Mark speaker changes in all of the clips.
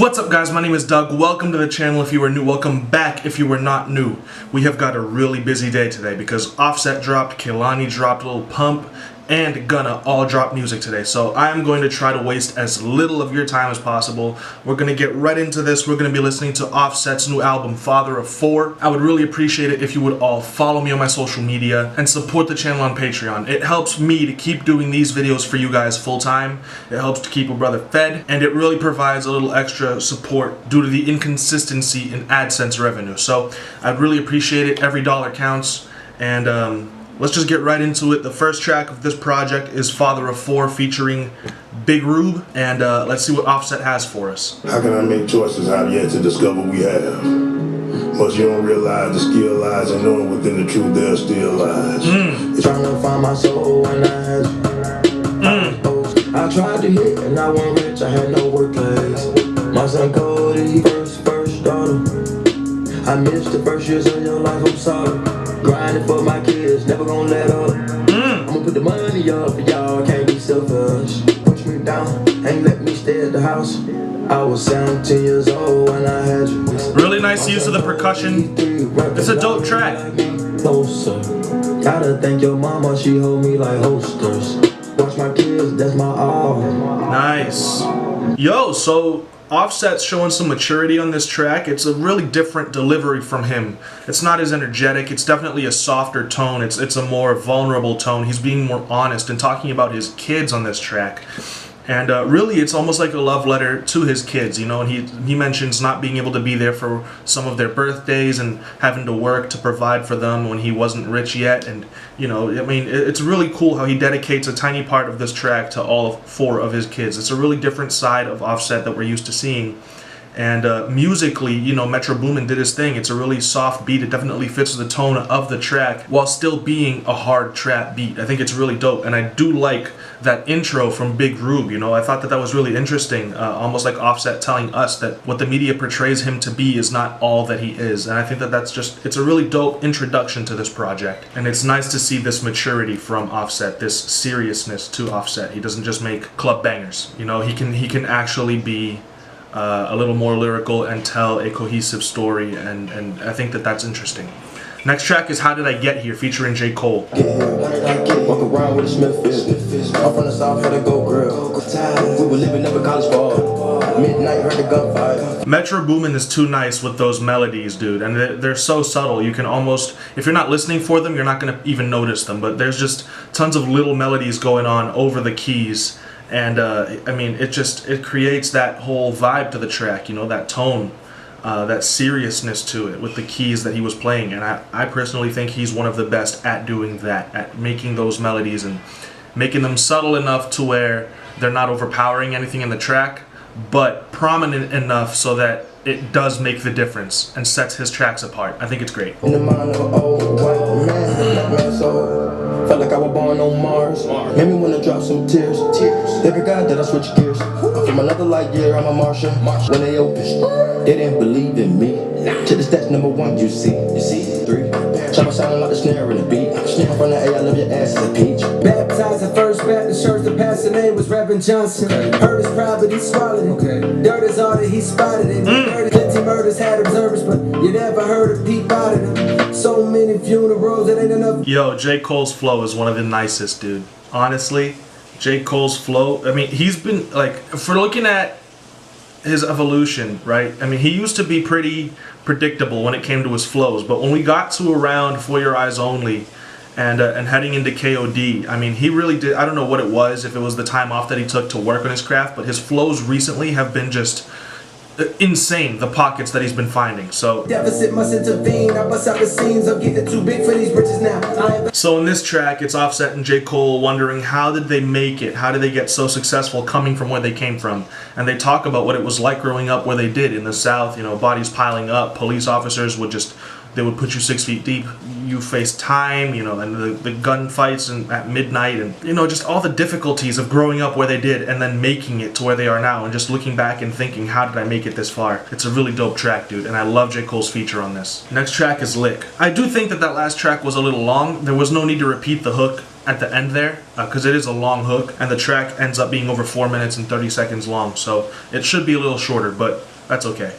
Speaker 1: What's up guys, my name is Doug. Welcome to the channel if you are new. Welcome back if you are not new. We have got a really busy day today because Offset dropped, Kehlani dropped, Lil Pump, and Gunna all dropped music today. So I'm going to try to waste as little of your time as possible. We're going to get right into this. We're going to be listening to Offset's new album, Father of Four. I would really appreciate it if you would all follow me on my social media and support the channel on Patreon. It helps me to keep doing these videos for you guys full time. It helps to keep a brother fed, and it really provides a little extra support due to the inconsistency in AdSense revenue. So I'd really appreciate it. Every dollar counts. And let's just get right into it. The first track of this project is Father of Four featuring Big Rube, and let's see what Offset has for us.
Speaker 2: How can I make choices I've yet to discover we have? But you don't realize the skill lies in knowing within the truth there still lies.
Speaker 3: Trying to find my soul when I had you. I tried to hit and I wasn't rich, I had no workplace. My son Cardi, first daughter. I missed the first years of your life, I'm sorry. Grinding for my kids, never gonna let up. I'ma put the money up for y'all, can't be selfish. Push me down, ain't let me stay at the house. I was 17 years old when I had you.
Speaker 1: Really nice use of the percussion. It's a dope track.
Speaker 3: Closer. Gotta thank your mama, she hold me like holsters. Watch my kids, that's my all.
Speaker 1: Nice. Yo, so Offset's showing some maturity on this track. It's a really different delivery from him. It's not as energetic. It's definitely a softer tone. It's a more vulnerable tone. He's being more honest and talking about his kids on this track. And really, it's almost like a love letter to his kids, you know. And he mentions not being able to be there for some of their birthdays and having to work to provide for them when he wasn't rich yet. And, you know, I mean, it's really cool how he dedicates a tiny part of this track to all four of his kids. It's a really different side of Offset that we're used to seeing. And musically, you know, Metro Boomin did his thing. It's a really soft beat. It definitely fits the tone of the track while still being a hard trap beat. I think it's really dope. And I do like that intro from Big Rube, you know. I thought that was really interesting. Almost like Offset telling us that what the media portrays him to be is not all that he is. And I think that it's a really dope introduction to this project. And it's nice to see this maturity from Offset, this seriousness to Offset. He doesn't just make club bangers. You know, he can actually be a little more lyrical and tell a cohesive story, and I think that that's interesting. Next track is How Did I Get Here featuring J. Cole.
Speaker 3: Walk around with a Smith fist. I'm from the south, had a go grill. We were living up in college ball. Midnight, heard the gunfire.
Speaker 1: Metro Boomin is too nice with those melodies, dude, and they're so subtle. You can almost, if you're not listening for them, you're not gonna even notice them. But there's just tons of little melodies going on over the keys. And I mean, it creates that whole vibe to the track, you know, that tone, that seriousness to it with the keys that he was playing. And I personally think he's one of the best at doing that, at making those melodies and making them subtle enough to where they're not overpowering anything in the track, but prominent enough so that it does make the difference and sets his tracks apart. I think it's great.
Speaker 3: In the mind of an old white man, black man soul. Felt like I was born on Mars. Made me wanna drop some tears. Thank God that I switched gears. I'm from another light year, I'm a Martian. When they opened, they didn't believe in me. To the stats #1, you see 3. Chopper sounding like the snare in the beat. Snare from the A, I love your ass as a peach.
Speaker 4: Baptized at First Baptist Church, the pastor name was Reverend Johnson. Heard his pride, but he swallowed it. Dirt is all that he spotted it. 50 murders had observers, but you never heard a peep out of them. So many funerals, it ain't enough.
Speaker 1: Yo, J. Cole's flow is one of the nicest, dude. Honestly, J. Cole's flow, I mean, he's been, like, for looking at his evolution, right? I mean, he used to be pretty predictable when it came to his flows, but when we got to around For Your Eyes Only and heading into KOD, I mean, he really did, I don't know what it was, if it was the time off that he took to work on his craft, but his flows recently have been just insane, the pockets that he's been finding. So
Speaker 4: deficit must intervene. I bust out the scenes. I'm getting too big for these britches now.
Speaker 1: So in this track, it's Offset and J. Cole wondering how did they make it? How did they get so successful coming from where they came from? And they talk about what it was like growing up where they did in the South. You know, bodies piling up. Police officers would just, they would put you 6 feet deep. You face time, you know, and the gunfights at midnight, and, you know, just all the difficulties of growing up where they did and then making it to where they are now, and just looking back and thinking, how did I make it this far? It's a really dope track, dude, and I love J. Cole's feature on this. Next track is Lick. I do think that last track was a little long. There was no need to repeat the hook at the end there, because it is a long hook, and the track ends up being over 4 minutes and 30 seconds long, so it should be a little shorter, but That's okay.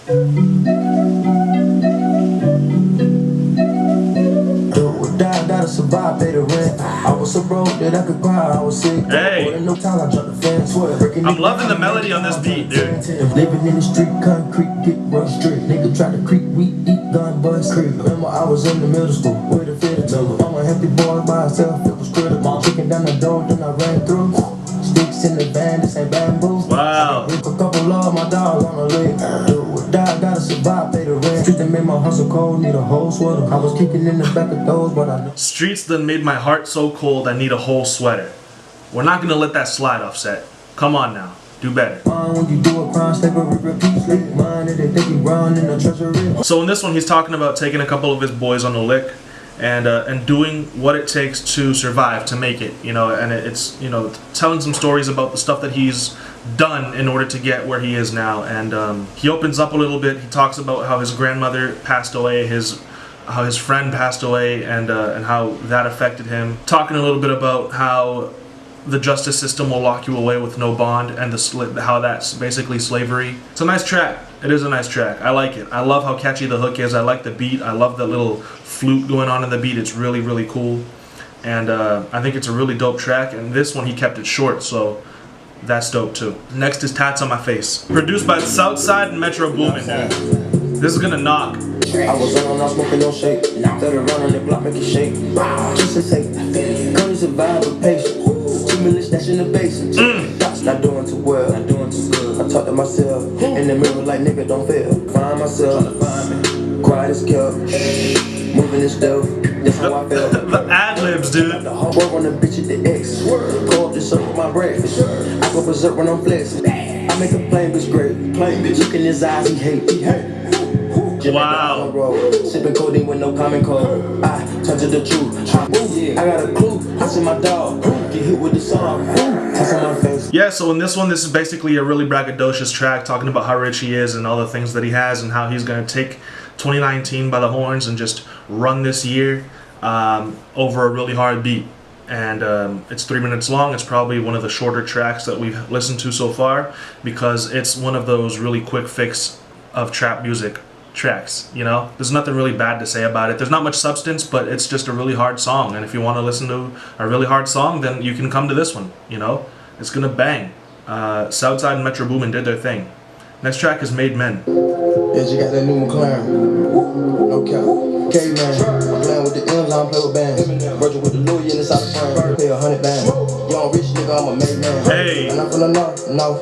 Speaker 3: Gotta survive, pay the rent. I was so broke that I could cry. I was sick.
Speaker 1: Hey.
Speaker 3: No time, I dropped the fence.
Speaker 1: I'm loving the melody on this beat, dude.
Speaker 3: Living in the street, concrete, get rough street. Nigga try to creep, we eat gun, bust creep. Remember I was in the middle school with a fitter tiller. I'm a happy boy by myself, it was critical. Mom kicking down the door, then I ran through. Sticks in the van, this ain't bamboo.
Speaker 1: Wow.
Speaker 3: A couple of my dogs on the leg. Gotta survive, pay the rent. Streets that made my hustle cold, need a whole sweater. I was kicking in the back of those, but I know.
Speaker 1: Streets that made my heart so cold, I need a whole sweater. We're not gonna let that slide, Offset. Come on now, do better.
Speaker 3: When you do a crime, step over, repeat, sleep. Mine, they think you run in the treasury.
Speaker 1: So in this one, he's talking about taking a couple of his boys on the lick and doing what it takes to survive, to make it, you know, and it's, you know, telling some stories about the stuff that he's done in order to get where he is now. And he opens up a little bit. He talks about how his grandmother passed away, how his friend passed away, and how that affected him. Talking a little bit about how the justice system will lock you away with no bond, and how that's basically slavery. It's a nice track. It is a nice track. I like it. I love how catchy the hook is. I like the beat. I love the little flute going on in the beat. It's really, really cool. And I think it's a really dope track. And this one, he kept it short, so that's dope too. Next is Tats on My Face. Produced by Southside and Metro Boomin. This is gonna knock.
Speaker 3: I was on, not smoking no shake. Let her run on the block, make it shake. Just to say, come survive with patience. 2 minutes, that's in the basement. That's not doing too well. Not doing too good. I talk to myself in the mirror like nigga don't fail. Find myself, quiet as kept, moving as stealth. That's how I felt.
Speaker 1: The ad-libs, dude.
Speaker 3: The hard work on the bitch at the X. Go up the circle my breakfast. I go berserk when I'm flexing. I make a plain bitch great. Plain bitch. Look in his eyes, he hate.
Speaker 1: Wow.
Speaker 3: Sipping codeine with no common code. I turn to the truth. I got a clue. I see my dog. Get hit with the song. Tats on my face.
Speaker 1: Yeah, so in this one, this is basically a really braggadocious track talking about how rich he is and all the things that he has and how he's going to take 2019 by the horns and just run this year over a really hard beat. And it's 3 minutes long. It's probably one of the shorter tracks that we've listened to so far because it's one of those really quick fix of trap music tracks, you know? There's nothing really bad to say about it. There's not much substance, but it's just a really hard song. And if you want to listen to a really hard song, then you can come to this one, you know? It's gonna bang. Southside and Metro Boomin did their thing. Next track is Made Men.
Speaker 3: Yeah, you got that new McLaren. No cap. K-Man. I'm playing with the M's, I don't play with bands. Virgil with the Louis in the south of France. Pay 100 bands. Young rich nigga, I'm a made man.
Speaker 1: Hey.
Speaker 3: And I'm from the north, no.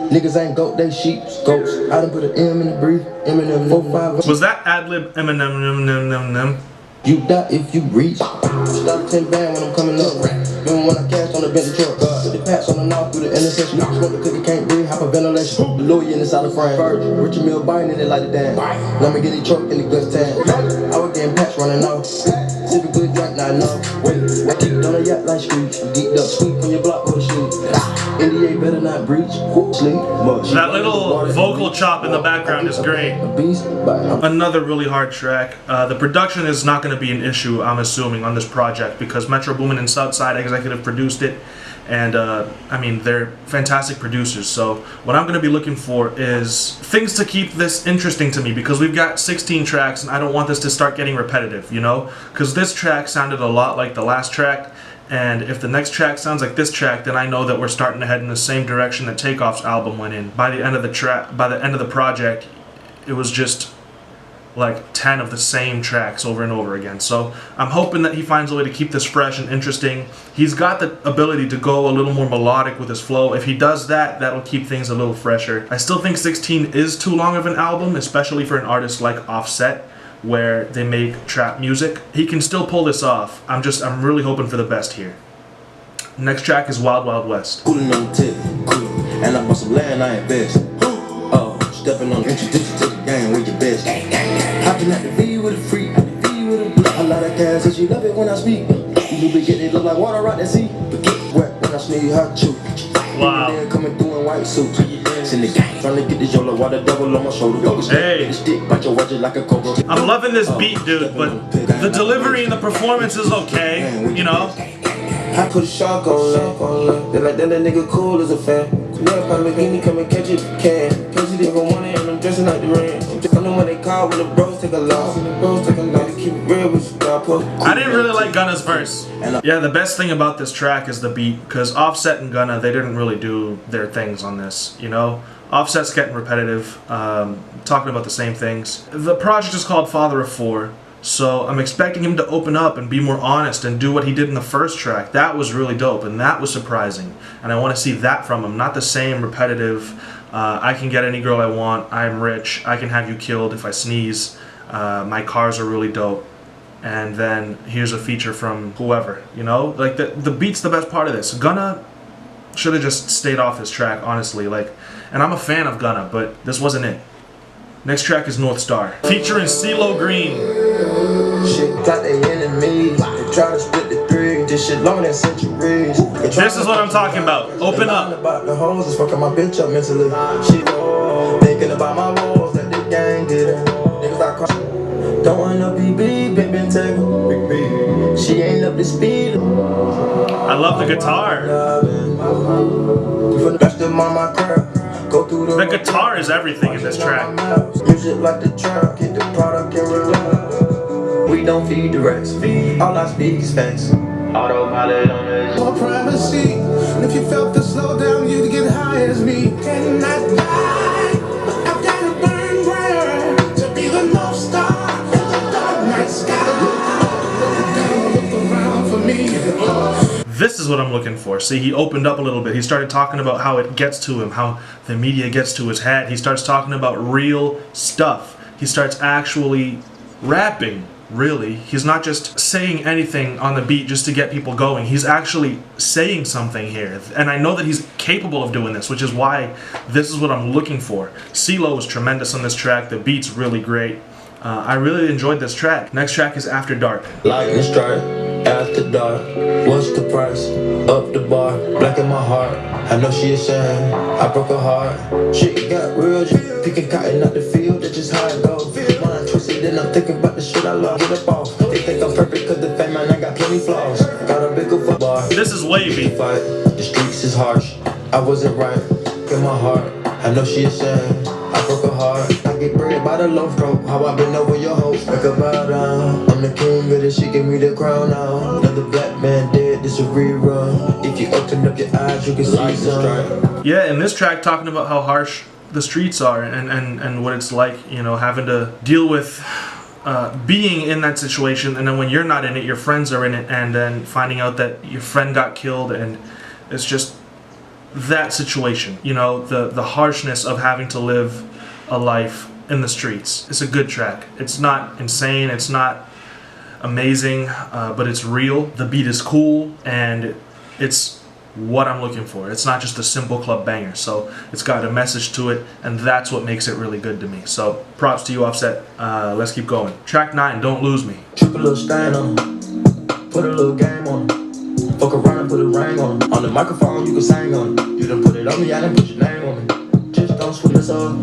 Speaker 3: Niggas ain't goat, they sheep, goats. I done put an M in the brief. Eminem 4-5.
Speaker 1: Was that ad-lib Eminem?
Speaker 3: You die if you reach. Start 10 band when I'm coming up. Remember when I cashed on the Bentley truck. Put the patch on the north through the intersection. Smoke the cookie, can't breathe, hyperventilation. The Louis in the south of France. Richard Mill biting in it like the damn. Let me get the truck in the guts tan. I was getting patch running off. Sipping good drink, not enough. Wait, I keep on a yacht like streets. Geeked up, sweep on your block with a shoot. NDA better not breach. Sleep.
Speaker 1: That little vocal chop in the background is great. Another really hard track. The production is not going to be an issue, I'm assuming, on this project because Metro Boomin and Southside executive produced it. And I mean, they're fantastic producers. So what I'm going to be looking for is things to keep this interesting to me because we've got 16 tracks and I don't want this to start getting repetitive, you know? Because this track sounded a lot like the last track. And if the next track sounds like this track, then I know that we're starting to head in the same direction that Takeoff's album went in. By the end of the project, it was just like 10 of the same tracks over and over again. So I'm hoping that he finds a way to keep this fresh and interesting. He's got the ability to go a little more melodic with his flow. If he does that, that'll keep things a little fresher. I still think 16 is too long of an album, especially for an artist like Offset, where they make trap music. He can still pull this off. I'm really hoping for the best here. Next track is Wild Wild West.
Speaker 3: Cooling on the tip, cool. And I bought some land, I invest. Stepping on, introduce you to the game with your best. Hopping at the V with a freak, a lot of cash, and she love it when I speak. You be getting it look like water out that sea. Wet when I sneeze hot chew.
Speaker 1: Wow.
Speaker 3: Coming through in white suits. In the game, trying to get this YOLO water double on my shoulder.
Speaker 1: Hey.
Speaker 3: Stick, bite your wedge like a cobra.
Speaker 1: I'm loving this beat, dude, but the delivery and the performance is okay, you know?
Speaker 3: I put a shark on land. They like that nigga cool as a fan. Yeah, Lamborghini, come and catch it if you can. she didn't want it, and I'm dressing like the rain. I know when they call, when the bros take a loss, and the bros take a loss. Keep it real with you, God.
Speaker 1: I didn't really like Gunna's verse. Yeah, the best thing about this track is the beat, because Offset and Gunna, they didn't really do their things on this, you know? Offset's getting repetitive, talking about the same things. The project is called Father of Four, so I'm expecting him to open up and be more honest and do what he did in the first track. That was really dope, and that was surprising. And I want to see that from him, not the same repetitive, I can get any girl I want, I'm rich, I can have you killed if I sneeze, my cars are really dope. And then here's a feature from whoever, you know? Like, the beat's the best part of this. Gunna should have just stayed off this track, honestly. Like, and I'm a fan of Gunna, but this wasn't it. Next track is North Star, featuring CeeLo Green.
Speaker 3: Shit got they enemies. They try to split the three. This shit longer than centuries.
Speaker 1: This is what I'm talking about. Open up.
Speaker 3: About the hoes is fucking my bitch up mentally. She thinking about my walls that the gang did. Niggas I cry. Don't want no BB, been taken. Big B. She ain't up to speed.
Speaker 1: I love the guitar. The guitar is everything in this track.
Speaker 3: Music like the trap, get the product and relax. We don't feed the rest, all I speak is facts. Autopilot on this.
Speaker 5: More privacy, and if you felt the slowdown, you'd get high as me. Can I die? But I've got to burn brighter to be the North Star in the dark night sky. Look around for me.
Speaker 1: This is what I'm looking for. See, he opened up a little bit. He started talking about how it gets to him, how the media gets to his head. He starts talking about real stuff. He starts actually rapping, really. He's not just saying anything on the beat just to get people going. He's actually saying something here. And I know that he's capable of doing this, which is why this is what I'm looking for. CeeLo is tremendous on this track. The beat's really great. I really enjoyed this track. Next track is After Dark.
Speaker 3: Lightning strike, after dark. What's the price? Up the bar, black in my heart. I know she ashamed, I broke her heart. Shit got real, just picking cotton out the field, that's just how it goes. When I twisted, then I'm thinking about the shit I love. Get up off, they think I'm perfect cause the fame man, I got plenty flaws. Got a bigger bar.
Speaker 1: This is wavy.
Speaker 3: Fight, the streets is harsh. I wasn't right, in my heart. I know she ashamed, I broke her heart. I get bread by the low stroke, how I been over your hopes. Make a bow down, I'm the king of this, she give me the crown now. Another black man dead, this a rerun. If you open up your eyes, you can see some.
Speaker 1: Yeah, in this track, talking about how harsh the streets are and what it's like, you know, having to deal with being in that situation, and then when you're not in it, your friends are in it, and then finding out that your friend got killed, and it's just that situation, you know, the harshness of having to live a life in the streets. It's a good track. It's not insane, it's not amazing, but it's real. The beat is cool, and it's what I'm looking for. It's not just a simple club banger, so it's got a message to it, and that's what makes it really good to me. So props to you, Offset. Let's keep going. Track 9, Don't Lose Me.
Speaker 3: Trip a little stain on him, put a little game on him. Fuck around and put a ring on him. On the microphone you can sing on it. You done put it on me, I done put your name on me. Just don't swim this up,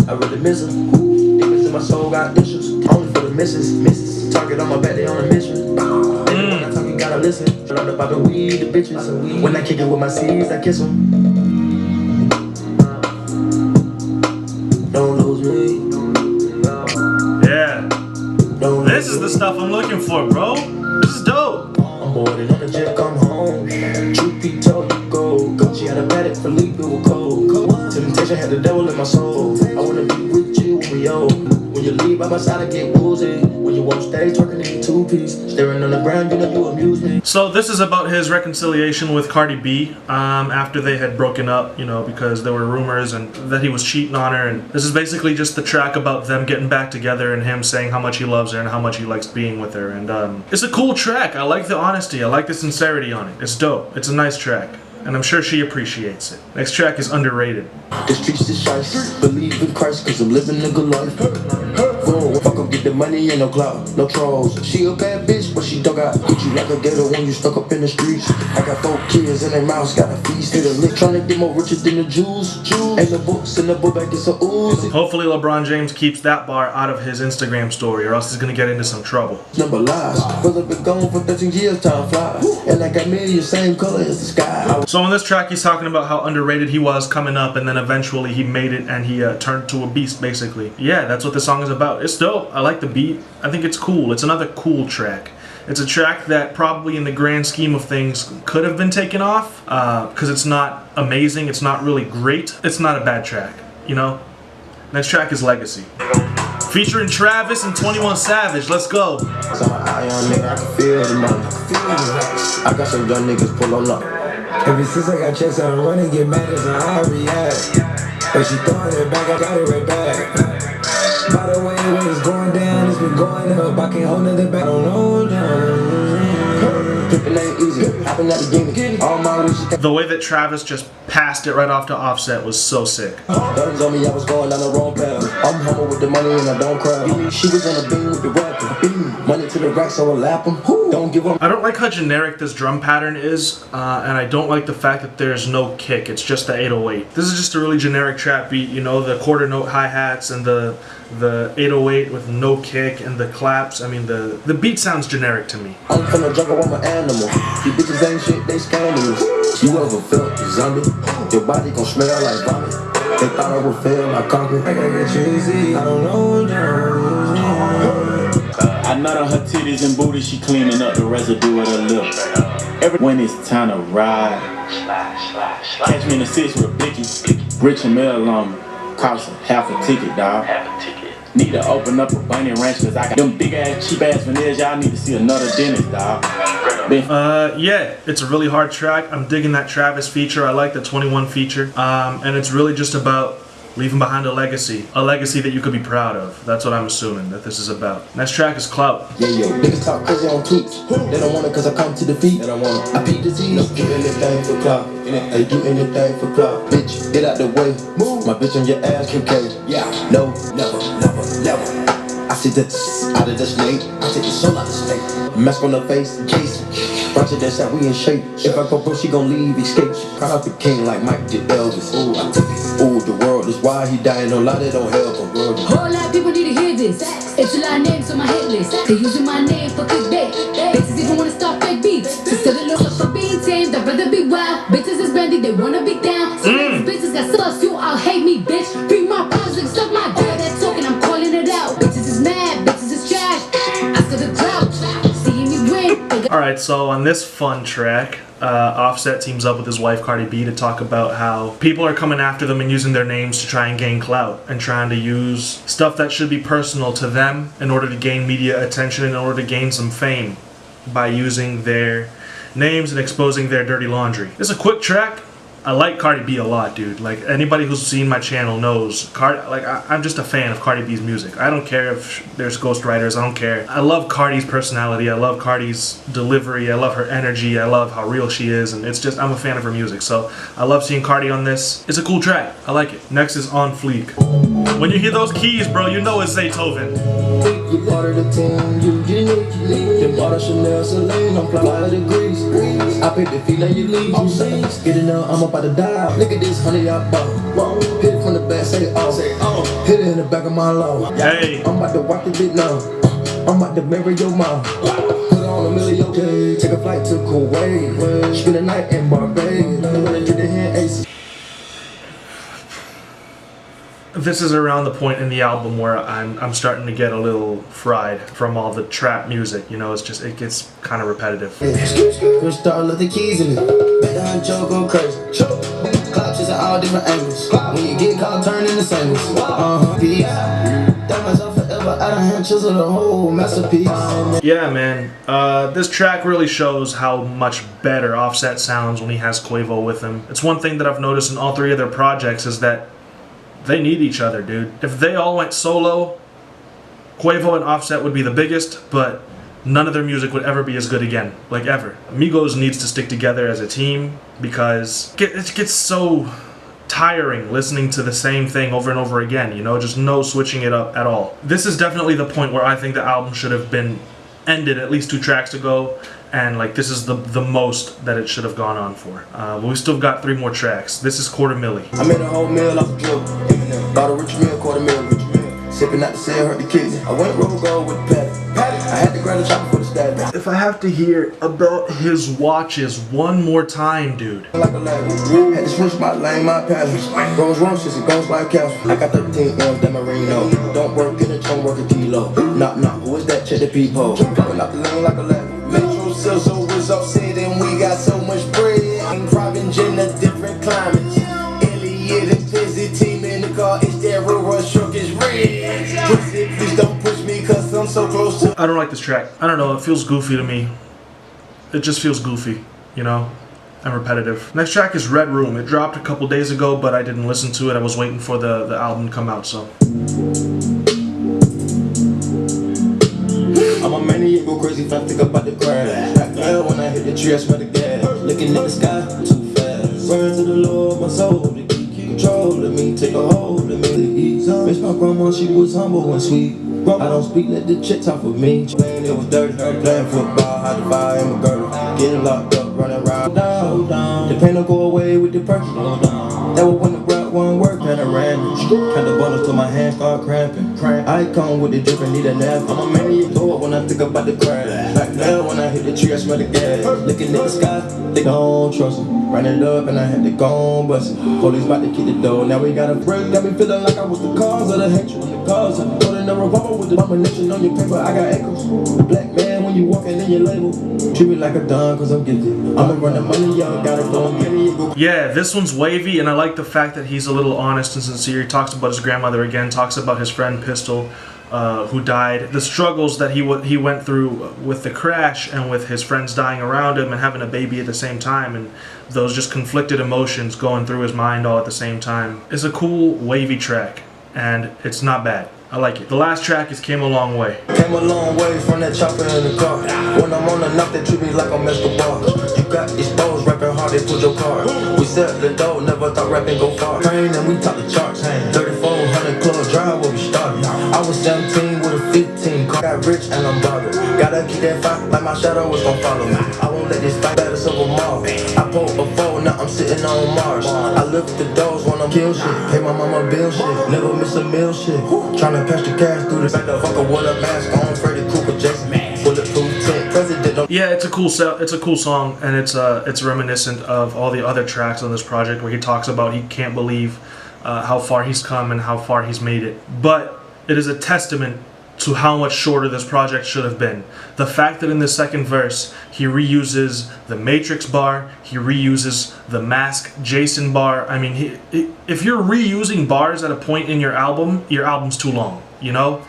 Speaker 3: I really miss her. Demons in my soul got issues, only for the misses. Target on my back, they on a mission. When I talk, you gotta listen. Shut up about the weed, the bitches. When I kick it with my seeds, I kiss them. Don't lose me.
Speaker 1: Yeah. This is the stuff I'm looking for, bro. This is dope.
Speaker 3: I'm boarding on the jet, come home. Truth be told, you go. Gucci had a paddock, Philippe, it was cold. Temptation had the devil in my soul. I wanna be with you when we old. When you leave by my side, I get woozy. When you won't stay, twerking in two-piece. Staring on the ground, you know you amuse me.
Speaker 1: So this is about his reconciliation with Cardi B after they had broken up, you know, because there were rumors and that he was cheating on her. And this is basically just the track about them getting back together and him saying how much he loves her and how much he likes being with her. And it's a cool track. I like the honesty. I like the sincerity on it. It's dope. It's a nice track. And I'm sure she appreciates it. Next track is Underrated.
Speaker 3: The streets is shite. Believe in Christ, cause I'm living a good life. Fuck up, get the money and no clout, no trolls. She a bad bitch, but she don't got Gucci like a gator when you stuck up in the streets. I got 4 kids and their mouse got a feast. They the lick trying to get more richer than the Jews. And the books in the book back it's a ooze.
Speaker 1: Hopefully LeBron James keeps that bar out of his Instagram story, or else he's gonna get into some trouble.
Speaker 3: Number lies. Brother been gone for 13 years, time flies. And I got me the same color as the sky.
Speaker 1: So on this track, he's talking about how underrated he was coming up, and then eventually he made it, and he turned to a beast, basically. Yeah, that's what the song is about. It's dope. I like the beat. I think it's cool. It's another cool track. It's a track that probably in the grand scheme of things could have been taken off, because it's not amazing. It's not really great. It's not a bad track, you know? Next track is Legacy. Featuring Travis and 21 Savage. Let's go.
Speaker 3: So my eye on nigga, I can feel the money. I got some young niggas pull on up.
Speaker 4: Ever since I got checks, I don't run and get mad as I react. But she throwing it back, I got it right back. By the way, when it's going down, it's been going up. I can't hold nothing back, I don't know down.
Speaker 3: Trippin' ain't easy, hopping out the game. All my wishes.
Speaker 1: The way that Travis just passed it right off to Offset was so sick.
Speaker 3: Guns on me, I was going down the wrong path. I'm humble with the money and I don't cry. She was on a beam with the rapper. Money to the rack, so I lap him. Don't give up.
Speaker 1: I don't like how generic this drum pattern is, and I don't like the fact that there's no kick. It's just the 808. This is just a really generic trap beat, you know, the quarter note hi-hats and the 808 with no kick and the claps. I mean, the beat sounds generic to me.
Speaker 3: I'm from the jungle, I'm an animal. These bitches ain't shit, they scandalous. You ever felt a zombie? Your body gon' smell like vomit. They thought I would fail like concrete.
Speaker 4: I gotta get cheesy, I don't know down.
Speaker 6: I nut on her titties and booty, she cleaning up the residue of her lip. When it's time to ride, catch me in the 6 with a blicky. Rich and Mel on me, cost half a ticket, dawg. Need to open up a bunny ranch, cause I got them big ass, cheap ass veneers. Y'all need to see another dentist, dawg.
Speaker 1: Yeah, it's a really hard track. I'm digging that Travis feature. I like the 21 feature. And it's really just about leaving behind a legacy that you could be proud of. That's what I'm assuming that this is about. Next track is Clout.
Speaker 3: Yeah, yo, niggas talk crazy on tweets. They don't want it cause I come to defeat. They don't want it. I beat the team. Do anything for clout. They do anything for clout. Bitch, get out the way. Move. My bitch on your ass, QK. Yeah. No, never. I see the out of the snake. I take the soul out the snake. Mask on the face, case. Roger that shot, we in shape. If I go bro, she gon' leave, escape. Caught out the king like Mike did Elvis. Ooh, I took it. Ooh, the world is why he dying. No lie, they don't help him, bro.
Speaker 7: Whole lot of people need to hear this. It's a lot of names on my hit list. They're using my name for clickbait. Bitches even wanna start fake beef. Just to look up for being tamed, I'd rather be wild. Bitches is brandy, they wanna be down. So bitches got sus, you all hate me, bitch. Bring my projects, suck my dick. That's talking, I'm calling it out. Bitches is mad, bitches is trash. I still the clout. Seeing me win.
Speaker 1: Alright, so on this fun track, Offset teams up with his wife Cardi B to talk about how people are coming after them and using their names to try and gain clout and trying to use stuff that should be personal to them in order to gain media attention, in order to gain some fame by using their names and exposing their dirty laundry. It's a quick track. I like Cardi B a lot, dude. Like, anybody who's seen my channel knows, I'm just a fan of Cardi B's music. I don't care if there's ghostwriters, I don't care. I love Cardi's personality, I love Cardi's delivery, I love her energy, I love how real she is, and it's just, I'm a fan of her music. So, I love seeing Cardi on this. It's a cool track, I like it. Next is On Fleek. When you hear those keys, bro, you know it's Zaytoven.
Speaker 3: You part of the team, you unique. Then bought a Chanel Celine, I'm fly degrees. I pick the feet and you leave. I'm saying, get it now, I'm about to die. Look at this, honey, I bought. Hit it from the back, say oh. Hit it in the back of my law.
Speaker 1: Hey.
Speaker 3: I'm about to walk the bit now. I'm about to marry your mom. Put on a million, okay. Take a flight to Kuwait. Spend the night in Barbados. I'm gonna get the hand ace.
Speaker 1: This is around the point in the album where I'm starting to get a little fried from all the trap music. You know, it's just, it gets kind of repetitive.
Speaker 3: First start, let the keys in it. Bet that Joe go crazy. Clout is at all different angles. When you get caught, turn into singles. That myself forever out of hand, chisel the whole masterpiece.
Speaker 1: Yeah, man. This track really shows how much better Offset sounds when he has Quavo with him. It's one thing that I've noticed in all three of their projects is that they need each other, dude. If they all went solo, Quavo and Offset would be the biggest, but none of their music would ever be as good again, like ever. Migos needs to stick together as a team because it gets so tiring listening to the same thing over and over again, you know, just no switching it up at all. This is definitely the point where I think the album should have been ended at least 2 tracks ago, and like this is the most that it should have gone on for. But we still got 3 more tracks. This is Quarter Milli.
Speaker 3: I made a whole meal off the drill. Bought a rich meal, quarter meal, rich meal. Sipping out the cell, hurt the kids. I went roll gold with the patty. I had to grab the chopper for the status.
Speaker 1: If I have to hear about his watches one more time, dude.
Speaker 3: Like a ladder. Had to switch my lane, my pattern. Goes wrong since it goes like castle. I got 13 M's, that Marino. Don't work in it, don't work a kilo. Knock, knock, who is that? Check the peephole. Coming out the lane like a ladder. Metro sales so is upset and we got so much bread. I'm driving jet in different climates. Elliot and Fizzy team in the car. It's that rural truck is red. Pussy, please don't push me cause I'm so close to.
Speaker 1: I don't like this track. I don't know, it feels goofy to me. It just feels goofy, you know, and repetitive. Next track is Red Room. It dropped a couple days ago, but I didn't listen to it. I was waiting for the album to come out, so.
Speaker 3: I'm a maniac, go crazy if I think about the crash. Back there when I hit the tree, I smell the gas. Looking at the sky, too fast. Praying to the Lord, my soul, to keep control of me, take a hold of me. Miss my grandma, she was humble and sweet. I don't speak, let the chick talk with me. Playing it was dirty, playing football, hide the fire in my girdle. Getting locked up, running around. Down. The pain will go away with the pressure. That was when the rap won't work, and I ran. Kind of bundles till my hands start cramping. I come with the drip and need a nap. I'm a maniac, Lord, when I think about the crash. Back there when I hit the tree, I smell the gas. Looking at the sky, they don't trust me. Running up and I had to go on bust it. Police about to kick the door, now we got a break. Got me feeling like I was the cause of the hatred and the cause of holding a revolver with the domination on your paper. I got ankles. Black man when you walking in your label. Treat me like a don cause I'm gifted. I'ma run the money, y'all gotta go and get it.
Speaker 1: Yeah, this one's wavy, and I like the fact that he's a little honest and sincere. He talks about his grandmother again, talks about his friend Pistol, who died, the struggles that he went through with the crash and with his friends dying around him and having a baby at the same time, and those just conflicted emotions going through his mind all at the same time. It's a cool, wavy track, and it's not bad. I like it. The last track is Came a Long Way.
Speaker 3: Came a long way from that chopper in the car. When I'm on the knock, they treat me like I'm Escobar. You got exposed, rapping hard, they pulled your card. We set the dough, never thought rapping go far. Praying and we top the charts. 3400 Club Drive where we started. I was 17 with a 15. Got rich and I'm bothered. Gotta keep that fight like my shadow was gon' follow me. I won't let this fight better silver Mars. I pulled before, now I'm sitting on Mars. I lift the doors when I'm kill shit. Pay my mama bill shit. Never miss a meal shit. Tryna pass the cash through the back of fucker with a mask on. Freddy Krueger, Jason. Bulletproof tent. President.
Speaker 1: Yeah, it's a cool song, and it's reminiscent of all the other tracks on this project where he talks about he can't believe how far he's come and how far he's made it. But it is a testament to how much shorter this project should have been. The fact that in the second verse he reuses the Matrix bar, he reuses the Mask Jason bar. I mean, if you're reusing bars at a point in your album's too long, you know?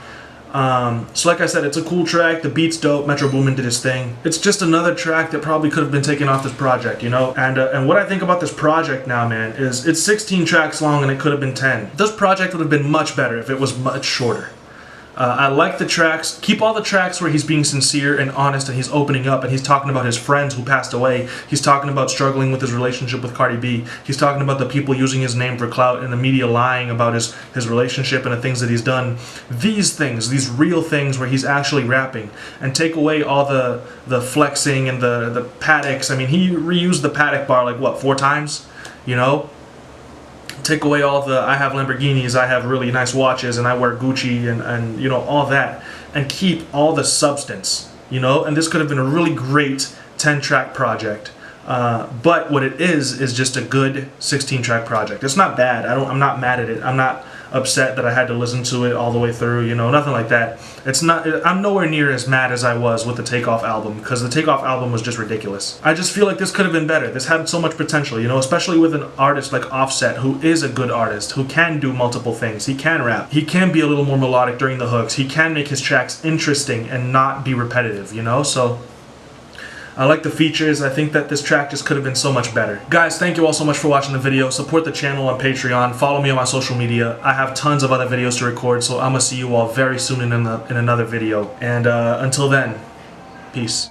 Speaker 1: So like I said, it's a cool track, the beat's dope, Metro Boomin did his thing. It's just another track that probably could have been taken off this project, you know? And what I think about this project now, man, is it's 16 tracks long and it could have been 10. This project would have been much better if it was much shorter. I like the tracks. Keep all the tracks where he's being sincere and honest and he's opening up and he's talking about his friends who passed away. He's talking about struggling with his relationship with Cardi B. He's talking about the people using his name for clout and the media lying about his relationship and the things that he's done. These things, these real things where he's actually rapping, and take away all the flexing and the paddocks. I mean, he reused the paddock bar like, what, 4 times? You know? Take away all the I have Lamborghinis, I have really nice watches, and I wear Gucci, and you know, all that, and keep all the substance, you know. And this could have been a really great 10-track project, but what it is just a good 16-track project. It's not bad. I'm not mad at it. I'm not upset that I had to listen to it all the way through, you know, nothing like that. It's not. I'm nowhere near as mad as I was with the Takeoff album, because the Takeoff album was just ridiculous. I just feel like this could have been better. This had so much potential, you know, especially with an artist like Offset, who is a good artist, who can do multiple things. He can rap. He can be a little more melodic during the hooks. He can make his tracks interesting and not be repetitive, you know, so I like the features. I think that this track just could have been so much better. Guys, thank you all so much for watching the video. Support the channel on Patreon. Follow me on my social media. I have tons of other videos to record, so I'm gonna see you all very soon in another video. And until then, peace.